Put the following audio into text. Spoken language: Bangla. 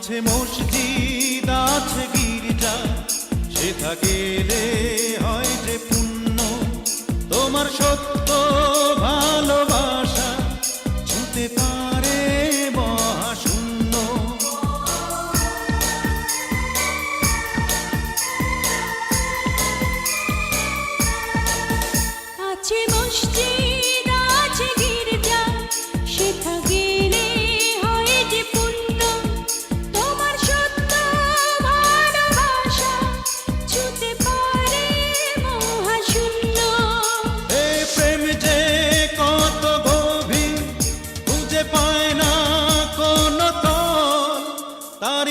আছে মসজিদ আছে গির্জা, সেথা গেলে হয় যে পুণ্য। তোমার সত্য ভালোবাসা ছুঁতে পারে মহাশূন্য। আছে মসজিদ আছে গির্জা, সেথা গেলে হয় যে পুণ্য। তোমার সত্য ভালোবাসা ছুঁতে পারে মহাশূন্য। এই প্রেম যে কত গভীর, খুঁজে পায় না কোনো তল, তার